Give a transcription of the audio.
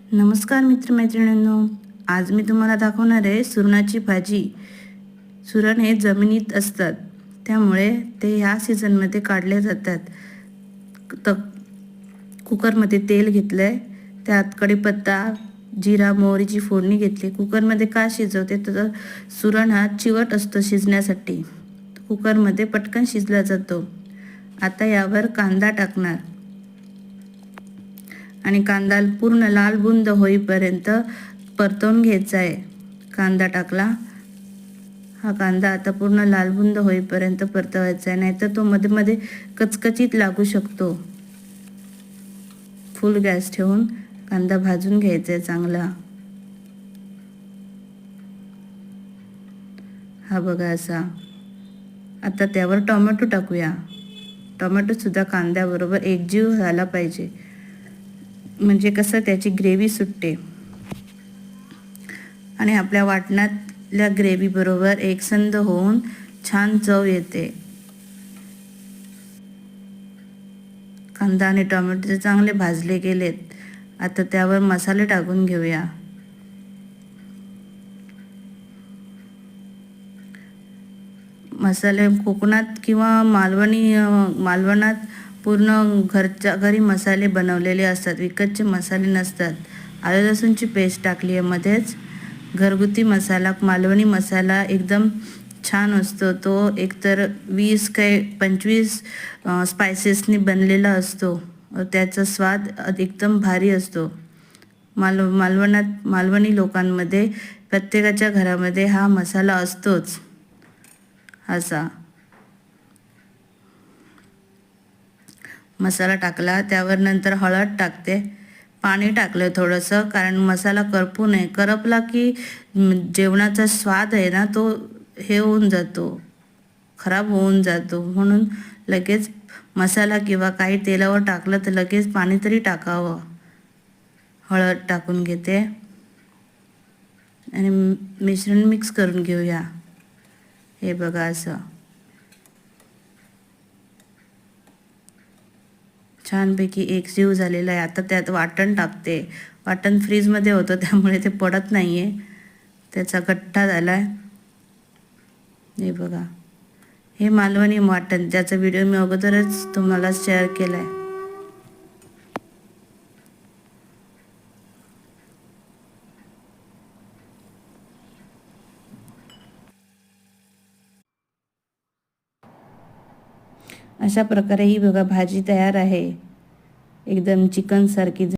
नमस्कार मित्रमैत्रिणींनो, आज मी तुम्हाला दाखवणार आहे सुरणाची भाजी. सुरण हे जमिनीत असतात, त्यामुळे ते ह्या सीझनमध्ये काढले जातात. तर कुकरमध्ये तेल घेतलं आहे, त्यात कढीपत्ता, जिरा, मोहरीची फोडणी घेतली. कुकरमध्ये का शिजवते तर सुरण हा चिवट असतो शिजण्यासाठी, कुकरमध्ये पटकन शिजला जातो. आता यावर कांदा टाकणार आणि कांदा पूर्ण लाल बुंद होईपर्यंत परतवून घ्यायचा आहे. कांदा टाकला, हा कांदा आता पूर्ण लालबुंद होईपर्यंत परतवायचा आहे, नाहीतर तो मध्ये मध्ये कचकचीत लागू शकतो. फुल गॅस ठेवून कांदा भाजून घ्यायचा आहे चांगला. हा बघा असा. आता त्यावर टोमॅटो टाकूया. टोमॅटो सुद्धा कांद्याबरोबर एकजीव झाला पाहिजे, म्हणजे कसं त्याची ग्रेव्ही सुटते आणि आपल्या वाटणातल्या ग्रेव्ही बरोबर एकसंध होऊन छान चव येते. कांदा आणि टोमॅटो चांगले भाजले गेलेत. आता त्यावर मसाले टाकून घेऊया. मसाले कोकणात किंवा मालवणात पूर्ण घरच्या घरी मसाले बनवलेले असतात, विकतचे मसाले नसतात. आलं लसूणची पेस्ट टाकली आहे मध्येच. घरगुती मसाला, मालवणी मसाला एकदम छान असतो. तो एकतर 20 काय 25 स्पायसेसनी बनलेला असतो. त्याचा स्वाद एकदम भारी असतो. मालवणी लोकांमध्ये प्रत्येकाच्या घरामध्ये हा मसाला असतोच. असा मसाला टाकला, त्यावर नंतर हळद टाकते. पाणी टाकलं थोडंसं, कारण मसाला करपू नये. करपला की जेवणाचा स्वाद आहे ना, तो हे होऊन जातो, खराब होऊन जातो. म्हणून लगेच मसाला किंवा काही तेलावर टाकलं तर लगेच पाणी तरी टाकावं. हळद टाकून घेते आणि मिश्रण मिक्स करून घेऊया. हे बघा असं छानपैकी एकजीव झालेला आहे. आता त्यात वाटण टाकते. वाटण फ्रीजमध्ये होतं, त्यामुळे ते पडत नाही आहे, त्याचा गठ्ठा झाला आहे. हे बघा, हे मालवणी वाटण, ज्याचा व्हिडिओ मी अगोदरच तुम्हाला शेअर केला आहे. अशा प्रकारे ही बघा भाजी तयार आहे, एकदम चिकन सारखी.